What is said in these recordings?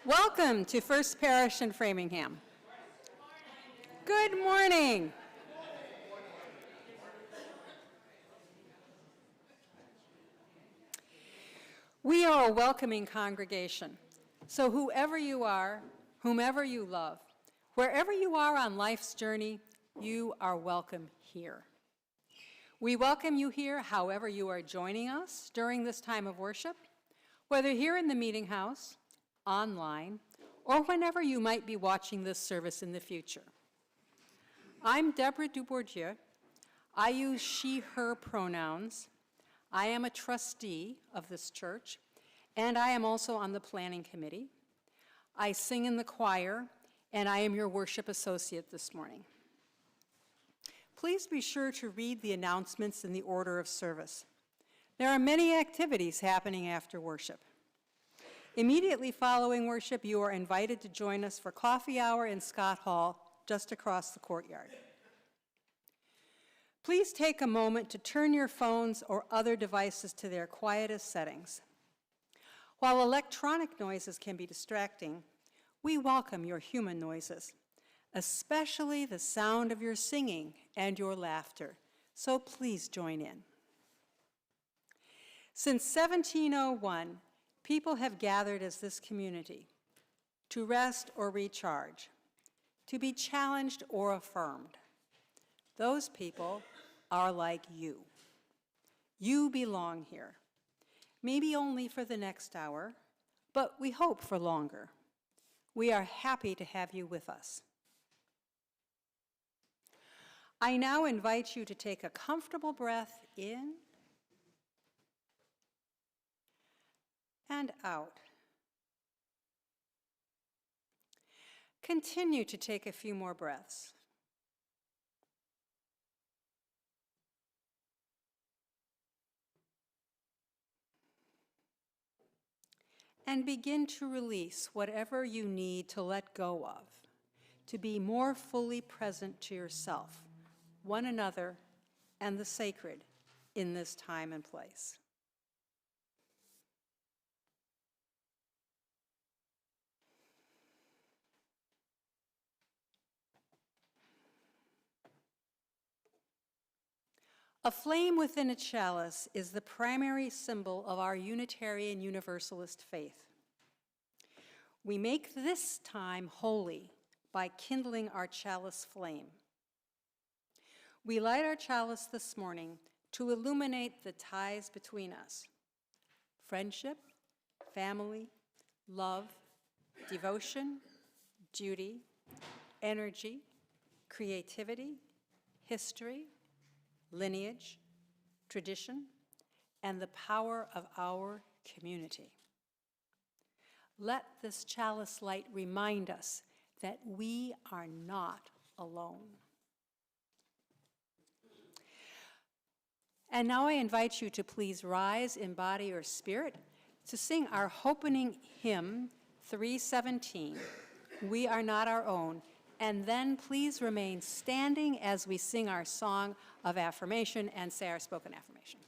Welcome to First Parish in Framingham. Good morning. We are a welcoming congregation, so whoever you are, whomever you love, wherever you are on life's journey, you are welcome here. We welcome you here however you are joining us during this time of worship, whether here in the meeting house, online, or whenever you might be watching this service in the future. I'm Deborah Dubourdieu. I use she, her pronouns. I am a trustee of this church, and I am also on the planning committee. I sing in the choir, and I am your worship associate this morning. Please be sure to read the announcements in the order of service. There are many activities happening after worship. Immediately following worship, you are invited to join us for coffee hour in Scott Hall, just across the courtyard. Please take a moment to turn your phones or other devices to their quietest settings. While electronic noises can be distracting, we welcome your human noises, especially the sound of your singing and your laughter, so please join in. Since 1701, people have gathered as this community to rest or recharge, to be challenged or affirmed. Those people are like you. You belong here, maybe only for the next hour, but we hope for longer. We are happy to have you with us. I now invite you to take a comfortable breath in and out. Continue to take a few more breaths. And begin to release whatever you need to let go of, to be more fully present to yourself, one another, and the sacred in this time and place. A flame within a chalice is the primary symbol of our Unitarian-Universalist faith. We make this time holy by kindling our chalice flame. We light our chalice this morning to illuminate the ties between us: friendship, family, love, devotion, duty, energy, creativity, history, lineage, tradition, and the power of our community. Let this chalice light remind us that we are not alone. And now I invite you to please rise in body or spirit to sing our opening hymn, 317, We Are Not Our Own, and then please remain standing as we sing our song of affirmation and say our spoken affirmation.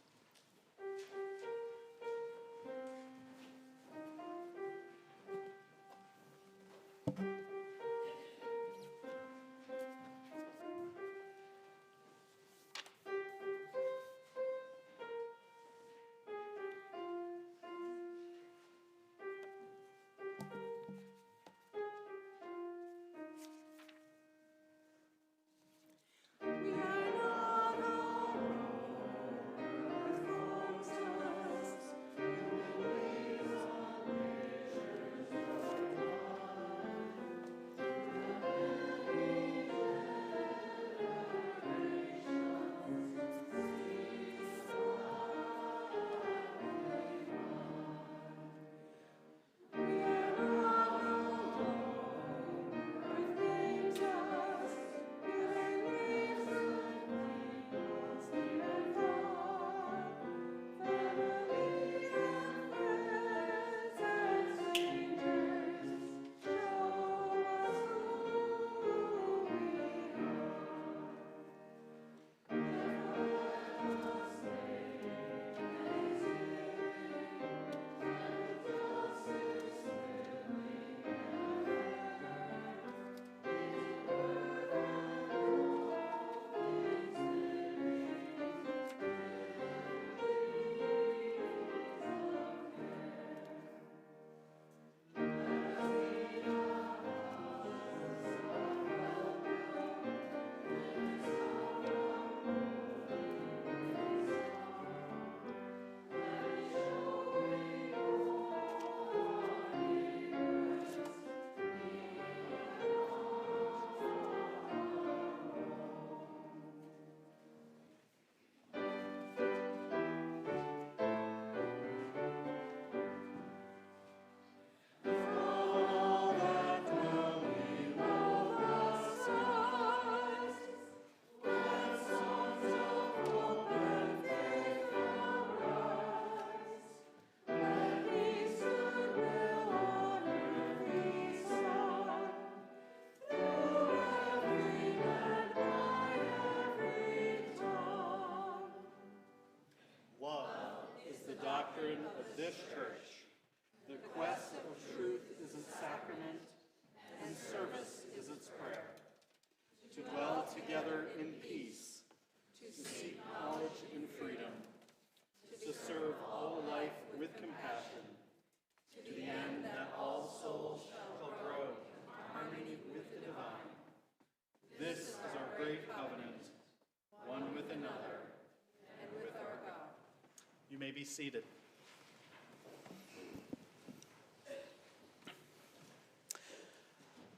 be seated.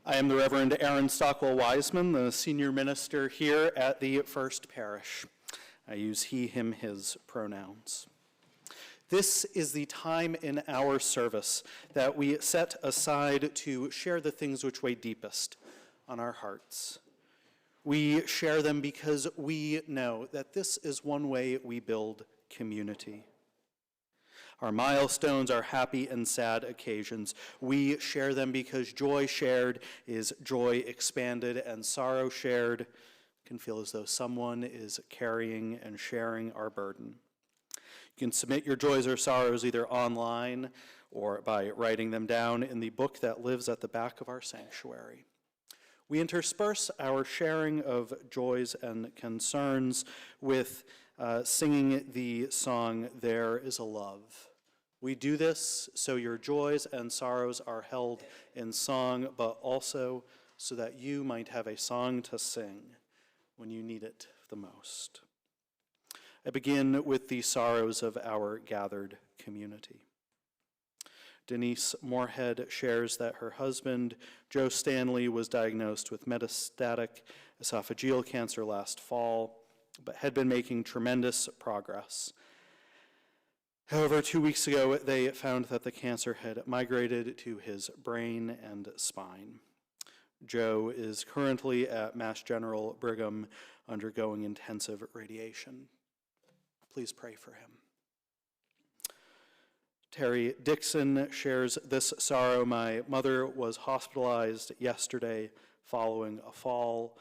I am the Reverend Aaron Stockwell-Wisman, the senior minister here at the First Parish. I use he, him, his pronouns. This is the time in our service that we set aside to share the things which weigh deepest on our hearts. We share them because we know that this is one way we build community. Our milestones are happy and sad occasions. We share them because joy shared is joy expanded, and sorrow shared can feel as though someone is carrying and sharing our burden. You can submit your joys or sorrows either online or by writing them down in the book that lives at the back of our sanctuary. We intersperse our sharing of joys and concerns with singing the song, "There is a Love." We do this so your joys and sorrows are held in song, but also so that you might have a song to sing when you need it the most. I begin with the sorrows of our gathered community. Denise Moorhead shares that her husband, Joe Stanley, was diagnosed with metastatic esophageal cancer last fall, but had been making tremendous progress. However, 2 weeks ago, they found that the cancer had migrated to his brain and spine. Joe is currently at Mass General Brigham undergoing intensive radiation. Please pray for him. Terry Dixon shares this sorrow. "My mother was hospitalized yesterday following a fall.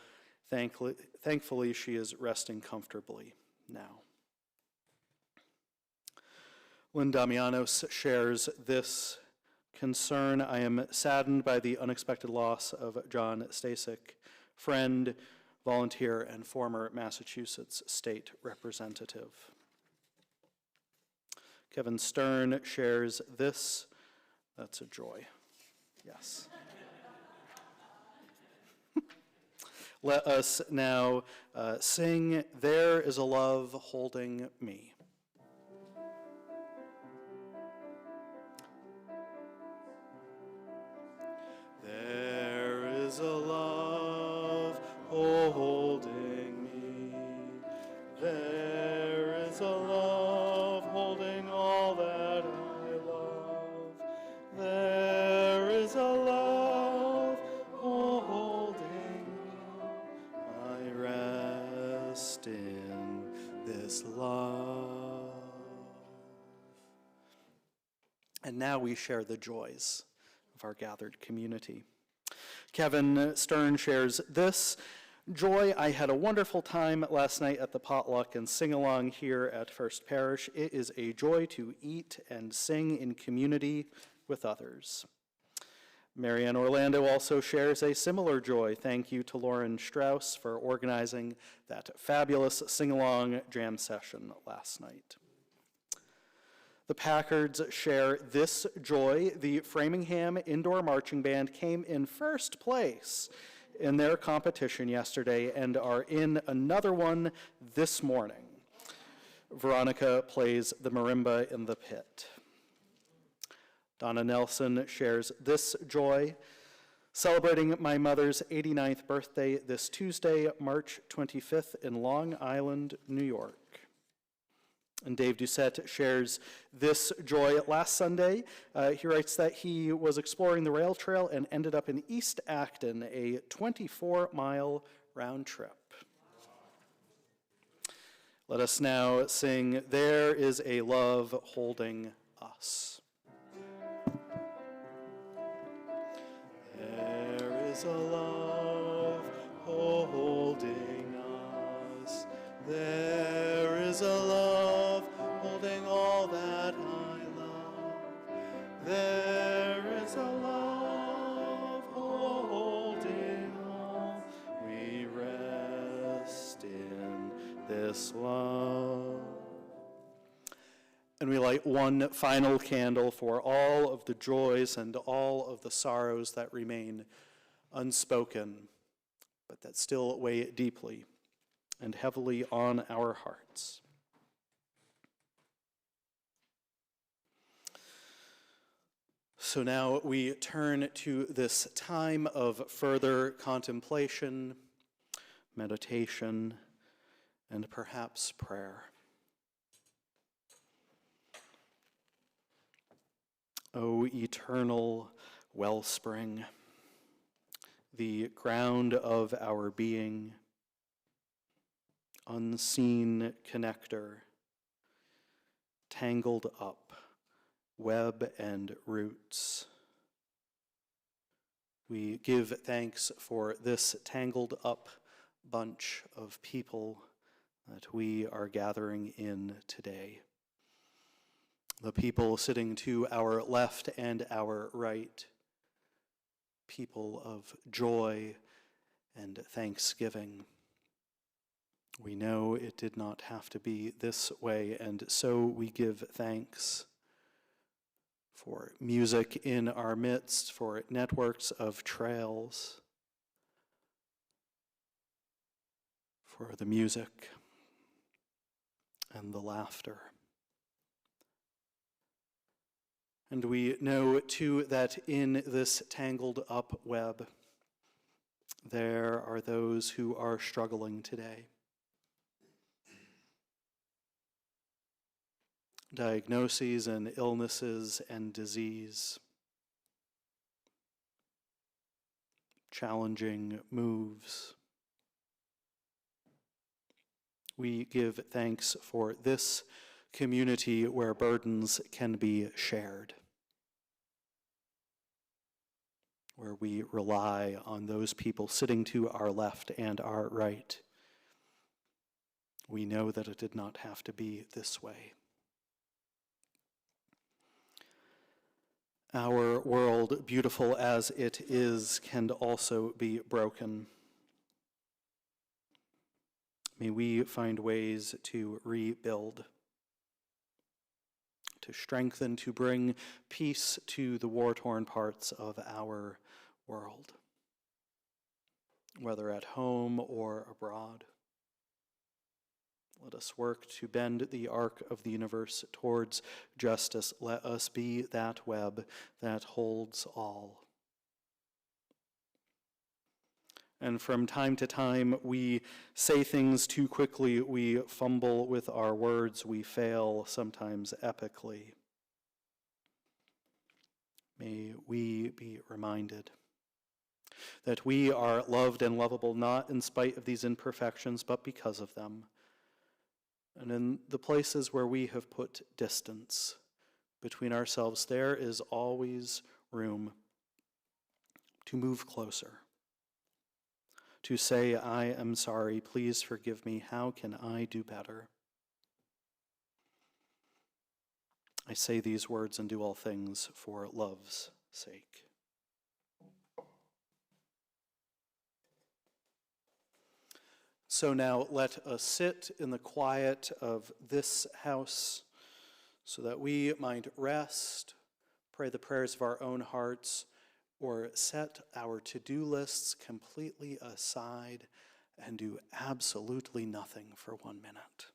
Thankfully, she is resting comfortably now." Lynn Damianos shares this concern. "I am saddened by the unexpected loss of John Stasek, friend, volunteer, and former Massachusetts state representative." Kevin Stern shares this. That's a joy. Yes. Let us now sing, "There is a Love Holding Me." There is a love holding me. There is a love holding all that I love. There is a love holding me. I rest in this love. And now we share the joys of our gathered community. Kevin Stern shares this. "Joy, I had a wonderful time last night at the potluck and sing-along here at First Parish. It is a joy to eat and sing in community with others." Marianne Orlando also shares a similar joy. "Thank you to Lauren Strauss for organizing that fabulous sing-along jam session last night." The Packards share this joy. "The Framingham Indoor Marching Band came in first place in their competition yesterday and are in another one this morning. Veronica plays the marimba in the pit." Donna Nelson shares this joy. "Celebrating my mother's 89th birthday this Tuesday, March 25th in Long Island, New York." And Dave Doucette shares this joy. "Last Sunday, he writes that he was exploring the rail trail and ended up in East Acton, a 24-mile round trip." Let us now sing, "There is a Love Holding Us." There is a love holding us. There is a love holding all that I love. There is a love holding all. We rest in this love. And we light one final candle for all of the joys and all of the sorrows that remain unspoken, but that still weigh deeply and heavily on our hearts. So now we turn to this time of further contemplation, meditation, and perhaps prayer. O eternal wellspring, the ground of our being, unseen connector, tangled up, web and roots. We give thanks for this tangled up bunch of people that we are gathering in today. The people sitting to our left and our right, people of joy and thanksgiving. We know it did not have to be this way, and so we give thanks for music in our midst, for networks of trails, for the music and the laughter. And we know, too, that in this tangled up web, there are those who are struggling today. Diagnoses and illnesses and disease, challenging moves. We give thanks for this community where burdens can be shared, where we rely on those people sitting to our left and our right. We know that it did not have to be this way. Our world, beautiful as it is, can also be broken. May we find ways to rebuild, to strengthen, to bring peace to the war-torn parts of our world, whether at home or abroad. Let us work to bend the arc of the universe towards justice. Let us be that web that holds all. And from time to time, we say things too quickly, we fumble with our words, we fail, sometimes epically. May we be reminded that we are loved and lovable not in spite of these imperfections, but because of them. And in the places where we have put distance between ourselves, there is always room to move closer, to say, I am sorry, please forgive me, how can I do better? I say these words and do all things for love's sake. So now let us sit in the quiet of this house so that we might rest, pray the prayers of our own hearts, or set our to-do lists completely aside and do absolutely nothing for 1 minute.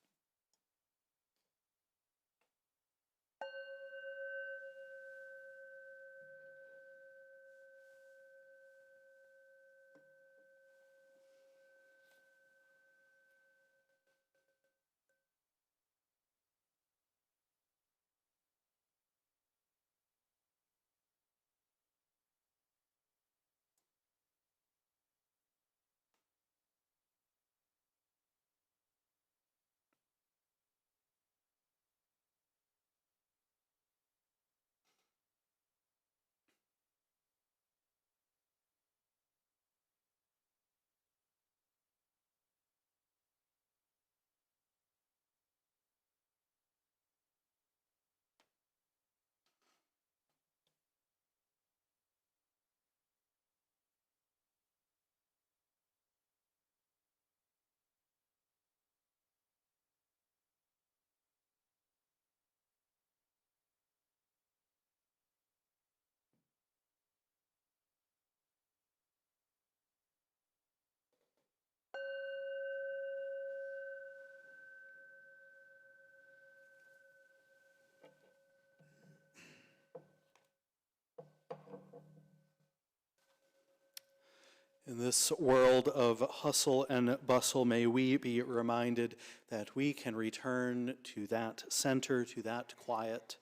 In this world of hustle and bustle, may we be reminded that we can return to that center, to that quiet,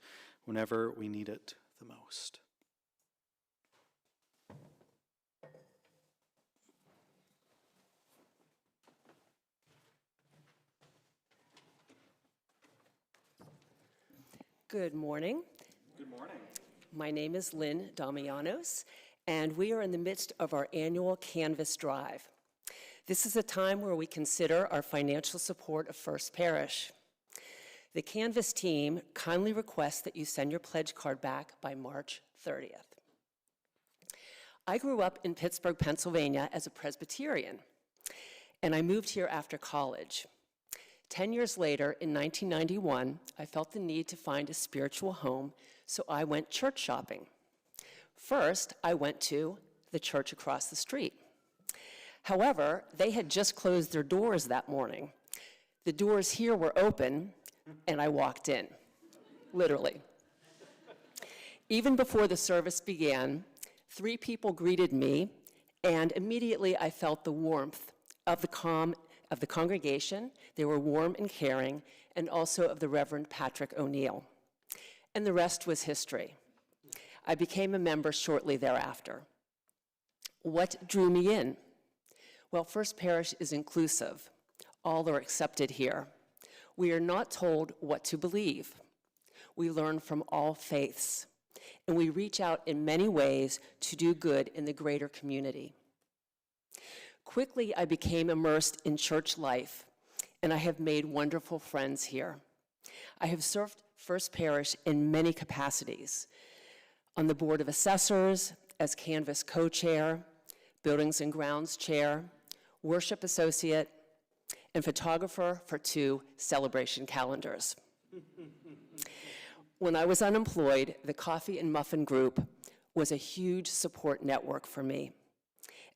whenever we need it the most. Good morning. Good morning. My name is Lynn Damianos, and we are in the midst of our annual Canvas Drive. This is a time where we consider our financial support of First Parish. The Canvas team kindly requests that you send your pledge card back by March 30th. I grew up in Pittsburgh, Pennsylvania as a Presbyterian, and I moved here after college. 10 years later, in 1991, I felt the need to find a spiritual home, so I went church shopping. First, I went to the church across the street. However, they had just closed their doors that morning. The doors here were open, and I walked in, literally. Even before the service began, 3 people greeted me, and immediately I felt the warmth of the congregation. They were warm and caring, and also of the Reverend Patrick O'Neill. And the rest was history. I became a member shortly thereafter. What drew me in? Well, First Parish is inclusive. All are accepted here. We are not told what to believe. We learn from all faiths, and we reach out in many ways to do good in the greater community. Quickly, I became immersed in church life, and I have made wonderful friends here. I have served First Parish in many capacities: on the Board of Assessors, as Canvas co-chair, Buildings and Grounds chair, worship associate, and photographer for 2 celebration calendars. When I was unemployed, the Coffee and Muffin Group was a huge support network for me.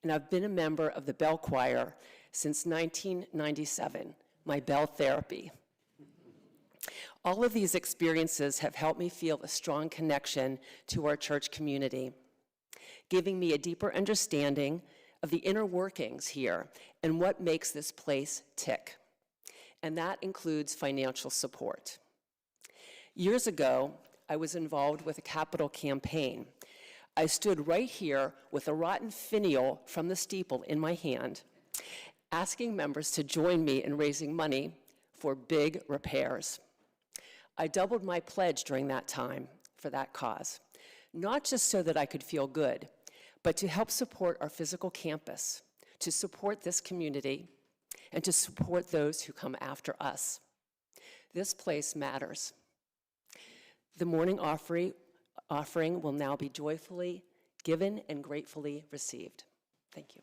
And I've been a member of the Bell Choir since 1997, my bell therapy. All of these experiences have helped me feel a strong connection to our church community, giving me a deeper understanding of the inner workings here and what makes this place tick. And that includes financial support. Years ago, I was involved with a capital campaign. I stood right here with a rotten finial from the steeple in my hand, asking members to join me in raising money for big repairs. I doubled my pledge during that time for that cause, not just so that I could feel good, but to help support our physical campus, to support this community, and to support those who come after us. This place matters. The morning offering will now be joyfully given and gratefully received. Thank you.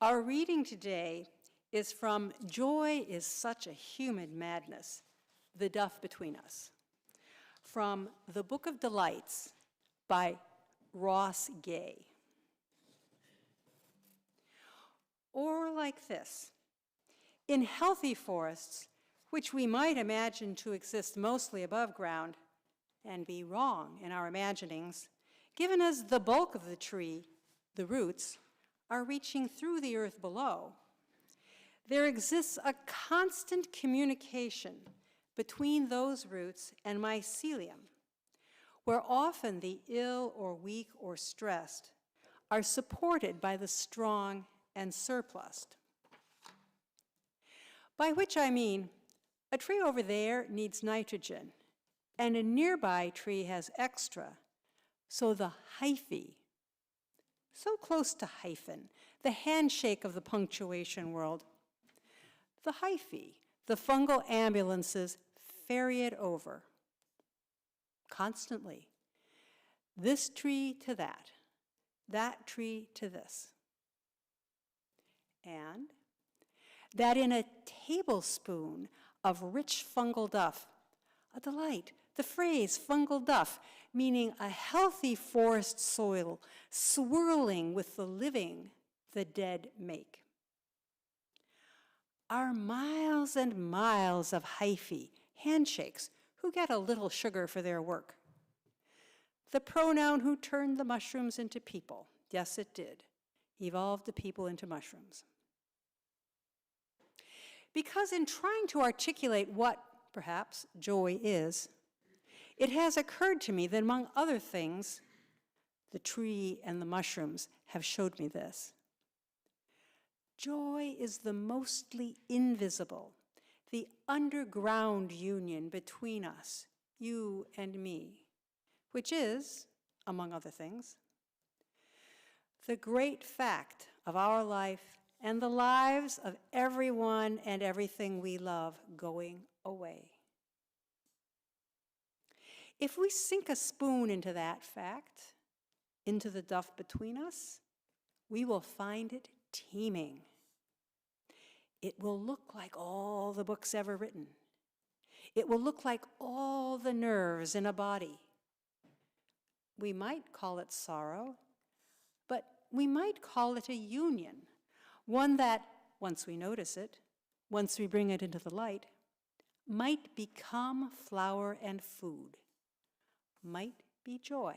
Our reading today is from Joy is Such a Humid Madness, The Duff Between Us, from the Book of Delights by Ross Gay. Or like this: in healthy forests, which we might imagine to exist mostly above ground, and be wrong in our imaginings, given as the bulk of the tree, the roots, are reaching through the earth below, there exists a constant communication between those roots and mycelium, where often the ill or weak or stressed are supported by the strong and surplus. By which I mean, a tree over there needs nitrogen, and a nearby tree has extra, so the hyphae, so close to hyphen, the handshake of the punctuation world, the hyphae, the fungal ambulances, ferry it over constantly. This tree to that tree to this. And that in a tablespoon of rich fungal duff, a delight, the phrase fungal duff, meaning a healthy forest soil swirling with the living the dead make, are miles and miles of hyphae, handshakes, who get a little sugar for their work. The pronoun who turned the mushrooms into people, yes it did, evolved the people into mushrooms. Because in trying to articulate what, perhaps, joy is, it has occurred to me that among other things, the tree and the mushrooms have showed me this. Joy is the mostly invisible, the underground union between us, you and me, which is, among other things, the great fact of our life and the lives of everyone and everything we love going away. If we sink a spoon into that fact, into the duff between us, we will find it teeming. It will look like all the books ever written. It will look like all the nerves in a body. We might call it sorrow, but we might call it a union, one that, once we notice it, once we bring it into the light, might become flower and food, might be joy.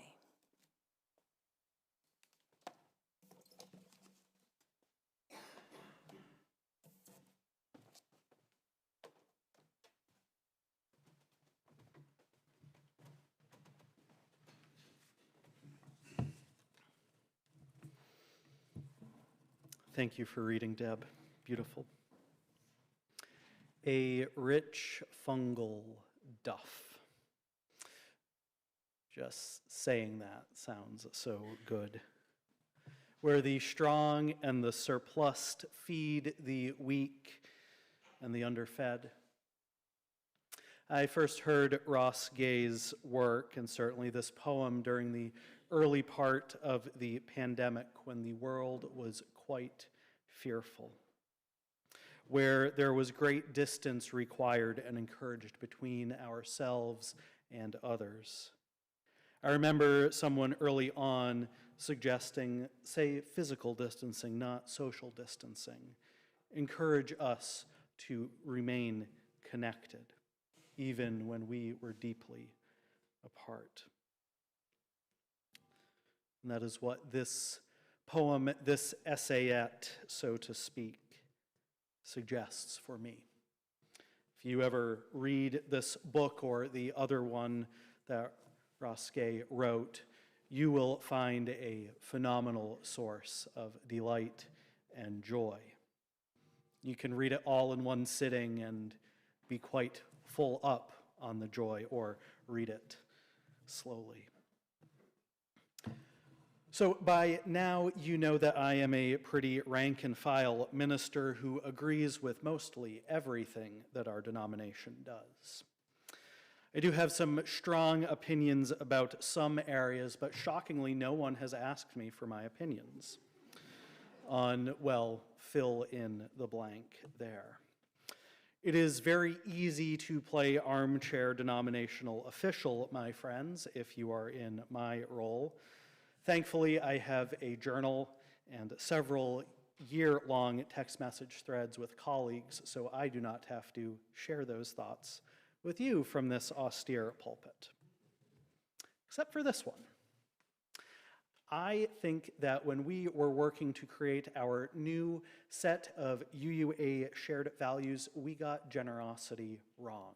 Thank you for reading, Deb. Beautiful. A rich fungal duff. Just saying that sounds so good. Where the strong and the surplused feed the weak and the underfed. I first heard Ross Gay's work, and certainly this poem, during the early part of the pandemic when the world was quite fearful, where there was great distance required and encouraged between ourselves and others. I remember someone early on suggesting, say, physical distancing, not social distancing. Encourage us to remain connected, even when we were deeply apart. And that is what this poem, this essayette, so to speak, suggests for me. If you ever read this book or the other one that Ross Gay wrote, you will find a phenomenal source of delight and joy. You can read it all in one sitting and be quite full up on the joy, or read it slowly. So by now, you know that I am a pretty rank and file minister who agrees with mostly everything that our denomination does. I do have some strong opinions about some areas, but shockingly, no one has asked me for my opinions on, well, fill in the blank there. It is very easy to play armchair denominational official, my friends, if you are in my role. Thankfully, I have a journal and several year-long text message threads with colleagues, so I do not have to share those thoughts with you from this austere pulpit. Except for this one. I think that when we were working to create our new set of UUA shared values, we got generosity wrong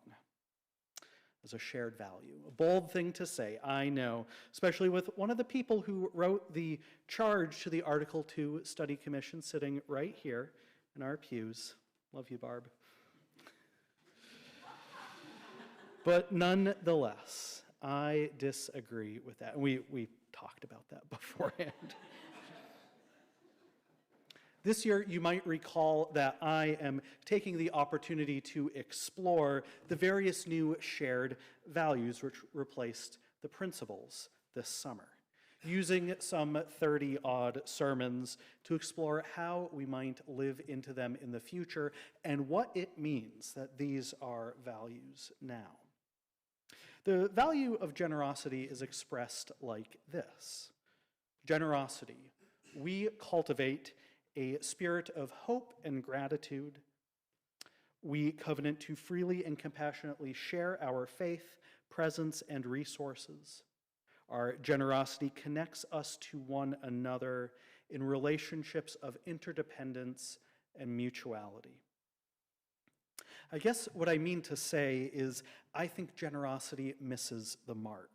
as a shared value. A bold thing to say, I know, especially with one of the people who wrote the charge to the Article 2 Study Commission sitting right here in our pews. Love you, Barb. But nonetheless, I disagree with that. We talked about that beforehand. This year, you might recall that I am taking the opportunity to explore the various new shared values which replaced the principles this summer, using some 30-odd sermons to explore how we might live into them in the future and what it means that these are values now. The value of generosity is expressed like this. Generosity. We cultivate a spirit of hope and gratitude. We covenant to freely and compassionately share our faith, presence, and resources. Our generosity connects us to one another in relationships of interdependence and mutuality. I guess what I mean to say is I think generosity misses the mark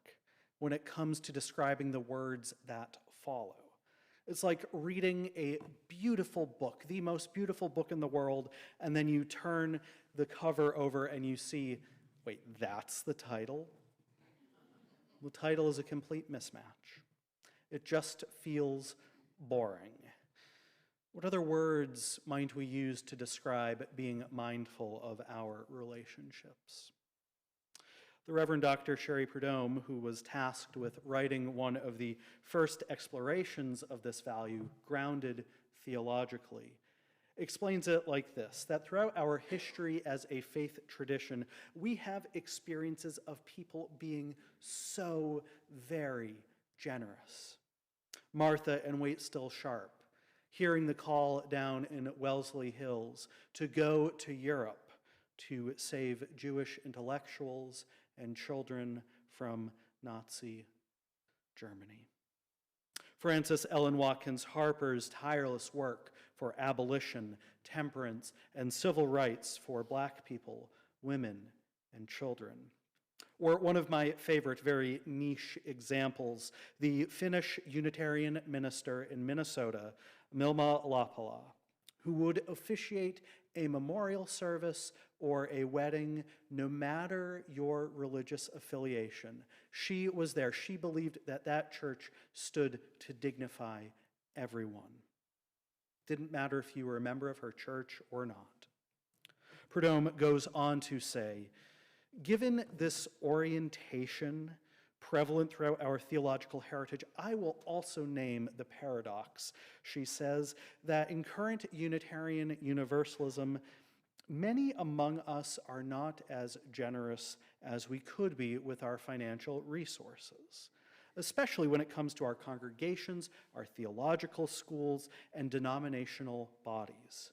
when it comes to describing the words that follow. It's like reading a beautiful book, the most beautiful book in the world, and then you turn the cover over and you see, wait, that's the title? The title is a complete mismatch. It just feels boring. What other words might we use to describe being mindful of our relationships? The Reverend Dr. Sherry Prudhomme, who was tasked with writing one of the first explorations of this value, grounded theologically, explains it like this, that throughout our history as a faith tradition, we have experiences of people being so very generous. Martha and Waitstill Sharp, hearing the call down in Wellesley Hills to go to Europe to save Jewish intellectuals and children from Nazi Germany. Frances Ellen Watkins Harper's tireless work for abolition, temperance, and civil rights for Black people, women, and children. Or one of my favorite, very niche examples, the Finnish Unitarian minister in Minnesota, Milma Lapala, who would officiate a memorial service or a wedding, no matter your religious affiliation. She was there. She believed that that church stood to dignify everyone. Didn't matter if you were a member of her church or not. Prudhomme goes on to say, given this orientation prevalent throughout our theological heritage, I will also name the paradox. She says that in current Unitarian Universalism, many among us are not as generous as we could be with our financial resources, especially when it comes to our congregations, our theological schools, and denominational bodies.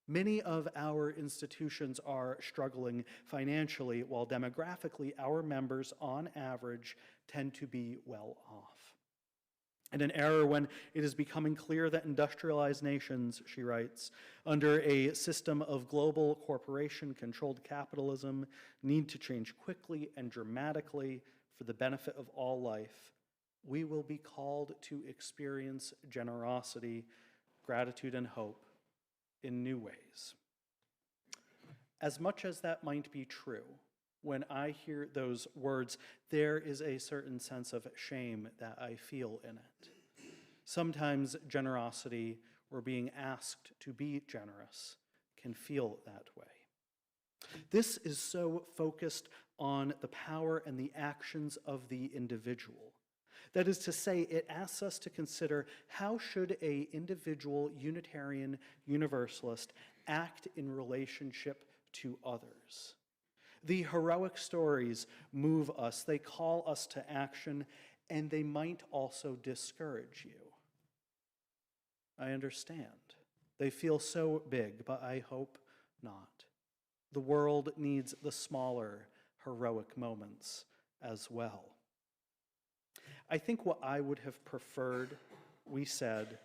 Many of our institutions are struggling financially, while demographically our members, on average, tend to be well off. In an era when it is becoming clear that industrialized nations, she writes, under a system of global corporation-controlled capitalism, need to change quickly and dramatically for the benefit of all life, we will be called to experience generosity, gratitude, and hope in new ways. As much as that might be true, when I hear those words, there is a certain sense of shame that I feel in it. Sometimes generosity, or being asked to be generous, can feel that way. This is so focused on the power and the actions of the individual That is to say, it asks us to consider how should an individual Unitarian Universalist act in relationship to others. The heroic stories move us, they call us to action, and they might also discourage you. I understand. They feel so big, but I hope not. The world needs the smaller, heroic moments as well. I think what I would have preferred, we said,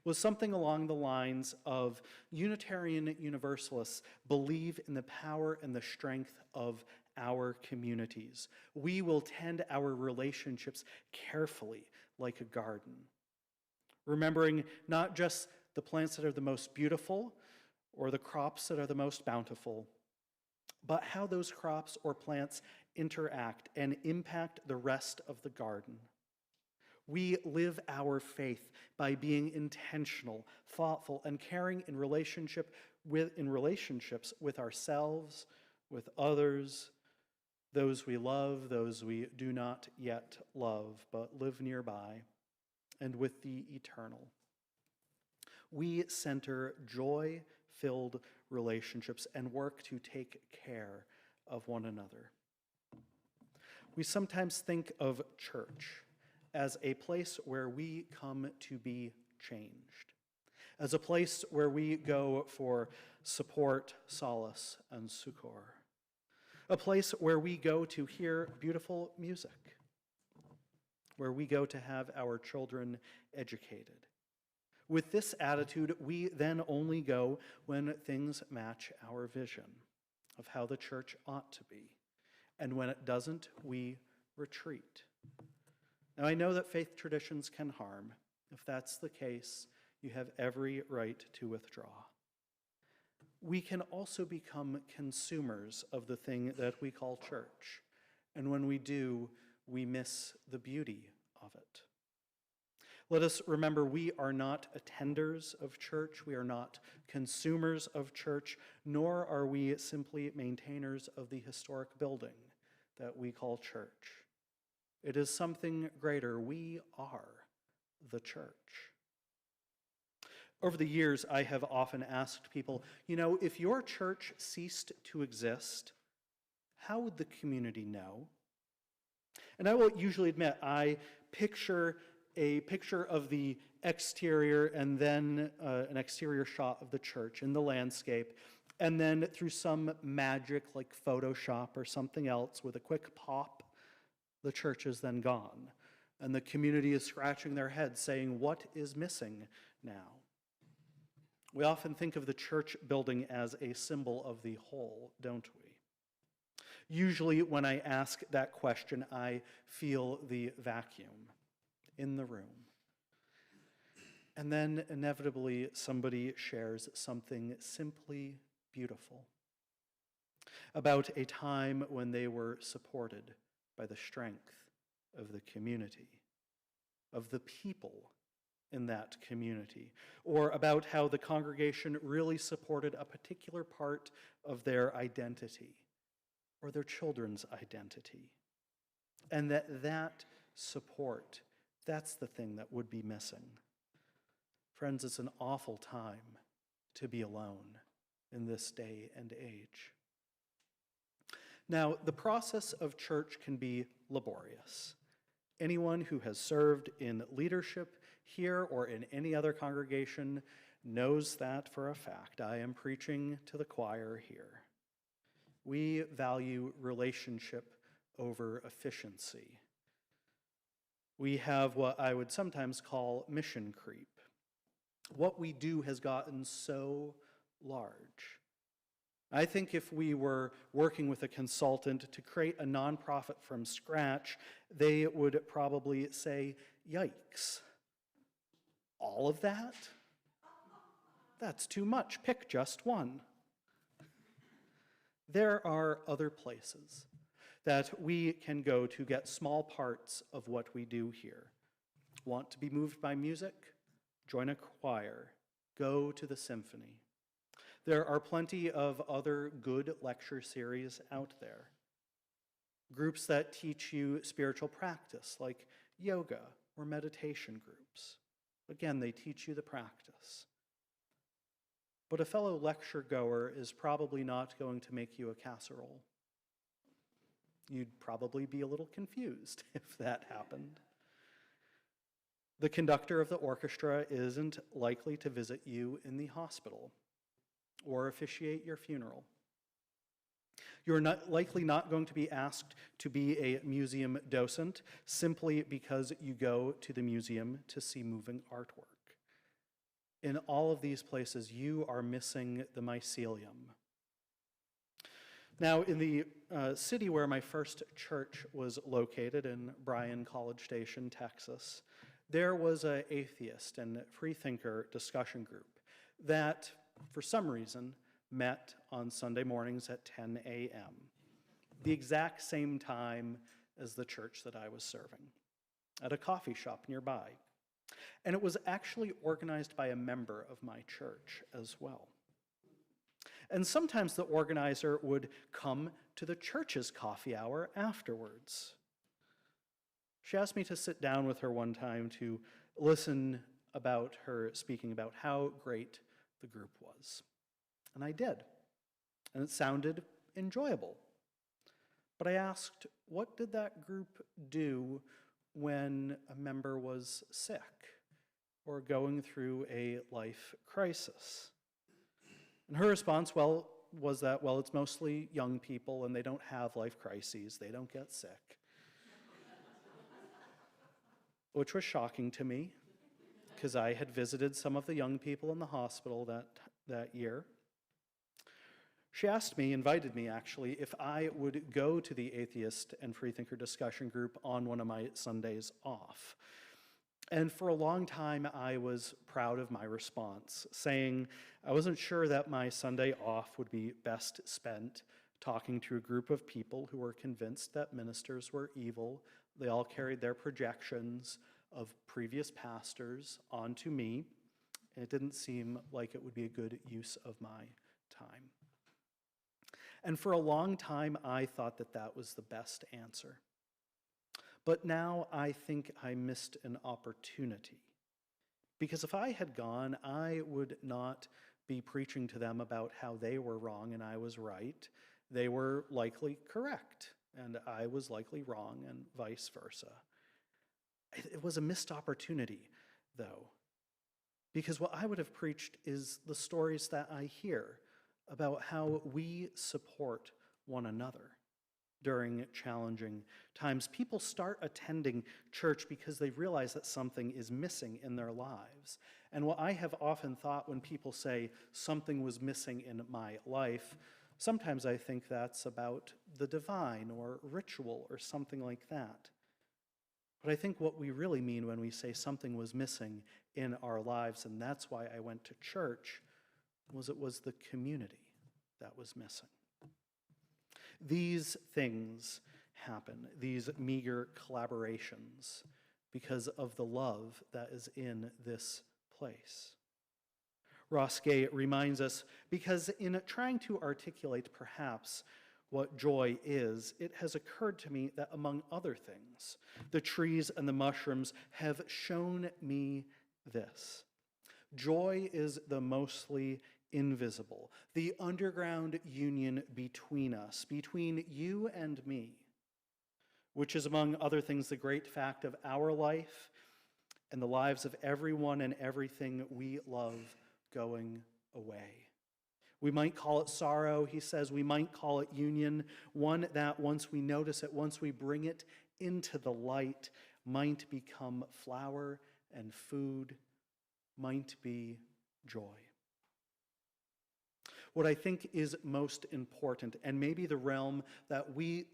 was something along the lines of Unitarian Universalists believe in the power and the strength of our communities. We will tend our relationships carefully like a garden, remembering not just the plants that are the most beautiful or the crops that are the most bountiful, but how those crops or plants interact and impact the rest of the garden. We live our faith by being intentional, thoughtful, and caring in relationships with ourselves, with others, those we love, those we do not yet love, but live nearby, and with the eternal. We center joy-filled relationships and work to take care of one another. We sometimes think of church as a place where we come to be changed, as a place where we go for support, solace, and succor, a place where we go to hear beautiful music, where we go to have our children educated. With this attitude, we then only go when things match our vision of how the church ought to be. And when it doesn't, we retreat. Now, I know that faith traditions can harm. If that's the case, you have every right to withdraw. We can also become consumers of the thing that we call church. And when we do, we miss the beauty of it. Let us remember we are not attenders of church, we are not consumers of church, nor are we simply maintainers of the historic building that we call church. It is something greater. We are the church. Over the years, I have often asked people, if your church ceased to exist, how would the community know? And I will usually admit, I picture a picture of the exterior and then an exterior shot of the church in the landscape, and then through some magic like Photoshop or something else with a quick pop, the church is then gone. And the community is scratching their heads saying, what is missing now? We often think of the church building as a symbol of the whole, don't we? Usually when I ask that question, I feel the vacuum in the room. And then inevitably somebody shares something simply beautiful about a time when they were supported by the strength of the community, of the people in that community, or about how the congregation really supported a particular part of their identity or their children's identity. And that support, that's the thing that would be missing. Friends, it's an awful time to be alone in this day and age. Now, the process of church can be laborious. Anyone who has served in leadership here or in any other congregation knows that for a fact. I am preaching to the choir here. We value relationship over efficiency. We have what I would sometimes call mission creep. What we do has gotten so large. I think if we were working with a consultant to create a nonprofit from scratch, they would probably say, yikes. All of that? That's too much. Pick just one. There are other places that we can go to get small parts of what we do here. Want to be moved by music? Join a choir. Go to the symphony. There are plenty of other good lecture series out there. Groups that teach you spiritual practice, like yoga or meditation groups. Again, they teach you the practice. But a fellow lecture goer is probably not going to make you a casserole. You'd probably be a little confused if that happened. The conductor of the orchestra isn't likely to visit you in the hospital or officiate your funeral. You're likely not going to be asked to be a museum docent simply because you go to the museum to see moving artwork. In all of these places, you are missing the mycelium. Now, in the city where my first church was located, in Bryan College Station, Texas, there was an atheist and freethinker discussion group that, for some reason, met on Sunday mornings at 10 a.m., the exact same time as the church that I was serving, at a coffee shop nearby. And it was actually organized by a member of my church as well. And sometimes the organizer would come to the church's coffee hour afterwards. She asked me to sit down with her one time to listen about her speaking about how great the group was. And I did. And it sounded enjoyable. But I asked, what did that group do when a member was sick or going through a life crisis? And her response, was that, it's mostly young people and they don't have life crises, they don't get sick. Which was shocking to me, because I had visited some of the young people in the hospital that year. She invited me actually, if I would go to the atheist and freethinker discussion group on one of my Sundays off. And for a long time, I was proud of my response, saying I wasn't sure that my Sunday off would be best spent talking to a group of people who were convinced that ministers were evil. They all carried their projections of previous pastors onto me, and it didn't seem like it would be a good use of my time. And for a long time, I thought that that was the best answer. But now I think I missed an opportunity. Because if I had gone, I would not be preaching to them about how they were wrong and I was right. They were likely correct, and I was likely wrong, and vice versa. It was a missed opportunity, though, because what I would have preached is the stories that I hear about how we support one another during challenging times. People start attending church because they realize that something is missing in their lives. And what I have often thought when people say something was missing in my life, sometimes I think that's about the divine or ritual or something like that. But I think what we really mean when we say something was missing in our lives, and that's why I went to church, was it was the community that was missing. These things happen, these meager collaborations, because of the love that is in this place. Ross Gay reminds us, because in trying to articulate perhaps what joy is, it has occurred to me that among other things, the trees and the mushrooms have shown me this. Joy is the mostly invisible, the underground union between us, between you and me, which is among other things the great fact of our life and the lives of everyone and everything we love going away. We might call it sorrow, he says. We might call it union, one that once we notice it, once we bring it into the light, might become flower and food, might be joy. What I think is most important, and maybe the realm that we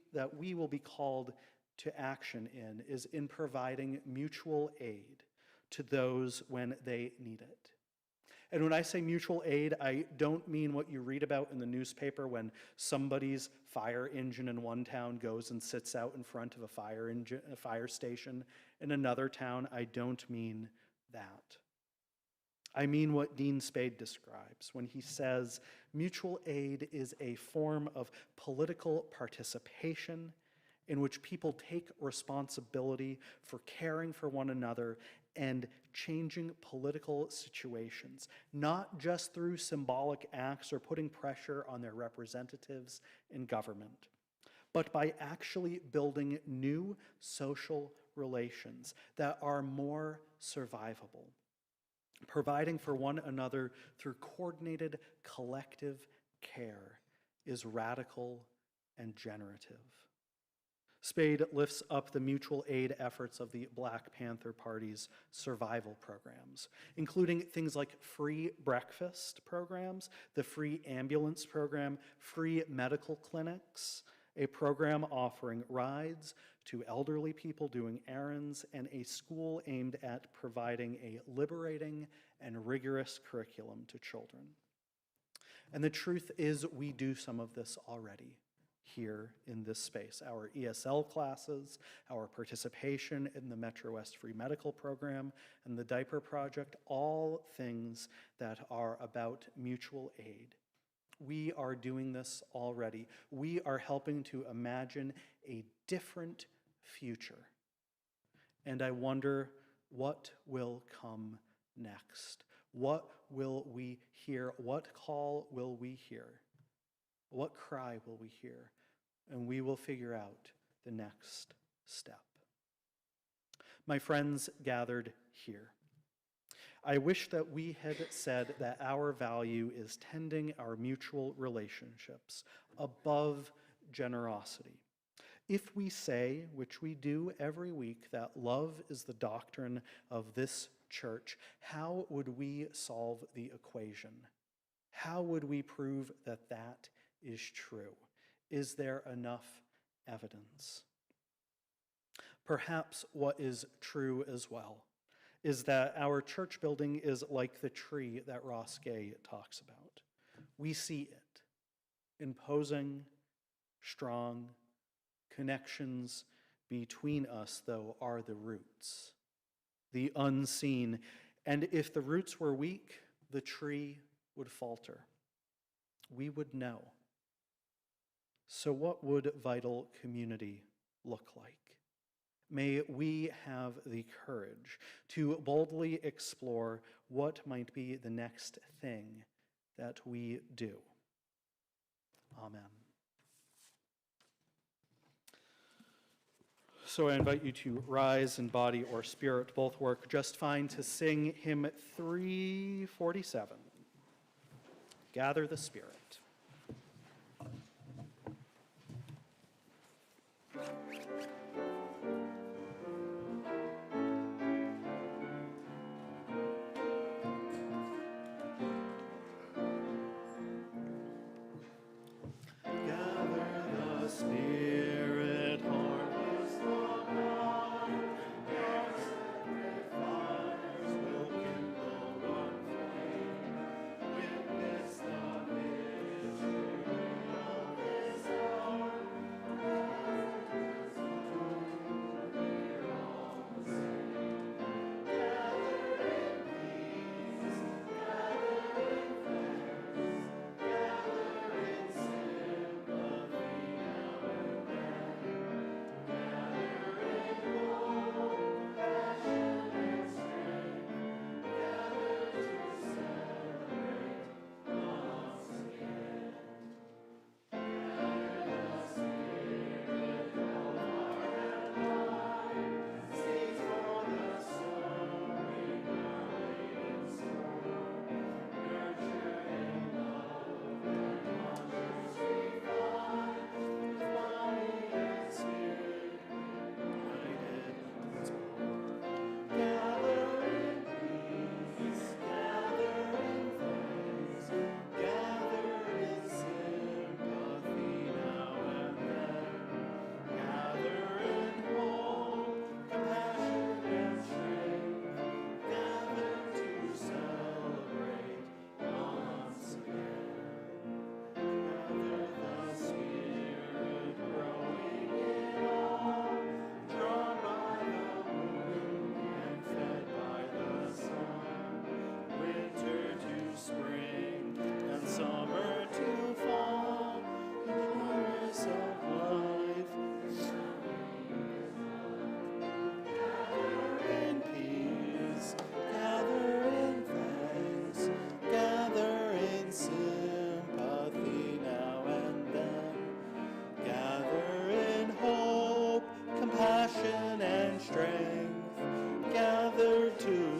will be called to action in, is in providing mutual aid to those when they need it. And when I say mutual aid, I don't mean what you read about in the newspaper when somebody's fire engine in one town goes and sits out in front of a fire station in another town. I don't mean that. I mean what Dean Spade describes when he says mutual aid is a form of political participation in which people take responsibility for caring for one another and changing political situations, not just through symbolic acts or putting pressure on their representatives in government, but by actually building new social relations that are more survivable, providing for one another through coordinated collective care is radical and generative. Spade lifts up the mutual aid efforts of the Black Panther Party's survival programs, including things like free breakfast programs, the free ambulance program, free medical clinics, a program offering rides to elderly people doing errands, and a school aimed at providing a liberating and rigorous curriculum to children. And the truth is, we do some of this already here in this space. Our ESL classes, our participation in the Metro West Free Medical Program, and the Diaper Project, all things that are about mutual aid. We are doing this already. We are helping to imagine a different future. And I wonder, what will come next? What will we hear? What call will we hear? What cry will we hear? And we will figure out the next step. My friends gathered here, I wish that we had said that our value is tending our mutual relationships above generosity. If we say, which we do every week, that love is the doctrine of this church, how would we solve the equation? How would we prove that that is true? Is there enough evidence? Perhaps what is true as well is that our church building is like the tree that Ross Gay talks about. We see it, imposing, strong. Connections between us, though, are the roots, the unseen. And if the roots were weak, the tree would falter. We would know. So what would vital community look like? May we have the courage to boldly explore what might be the next thing that we do. Amen. So I invite you to rise in body or spirit. Both work just fine to sing hymn 347, Gather the Spirit.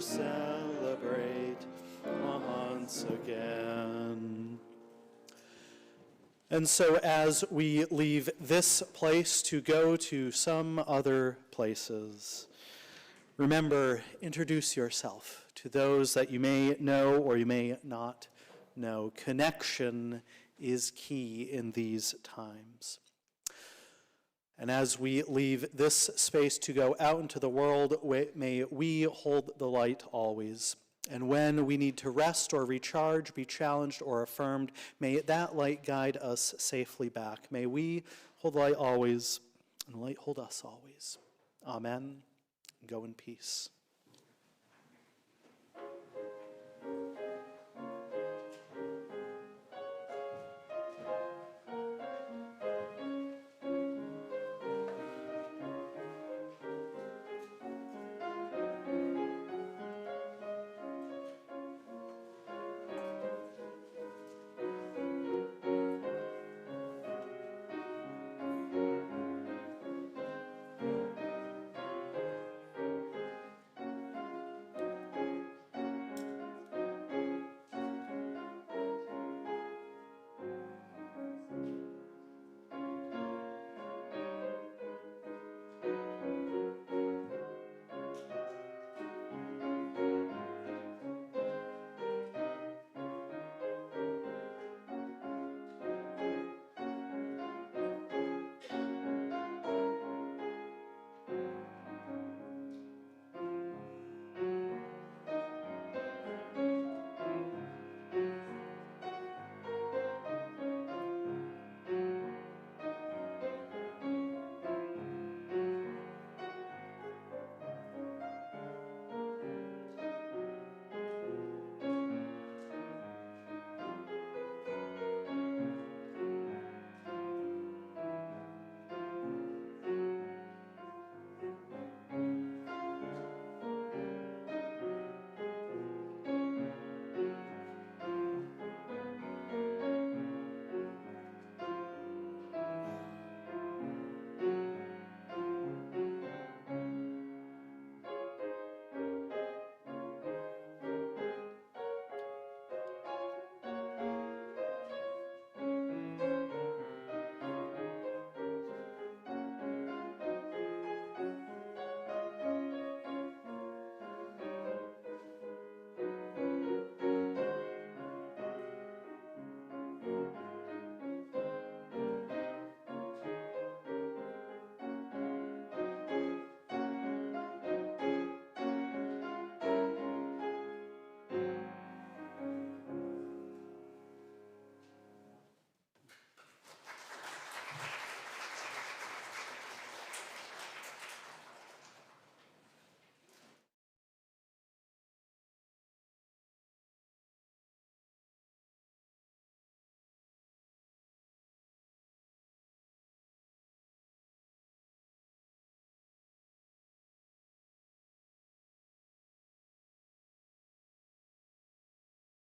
celebrate once again. And so as we leave this place to go to some other places, remember, introduce yourself to those that you may know or you may not know. Connection is key in these times. And as we leave this space to go out into the world, may we hold the light always. And when we need to rest or recharge, be challenged or affirmed, may that light guide us safely back. May we hold the light always, and the light hold us always. Amen. Go in peace.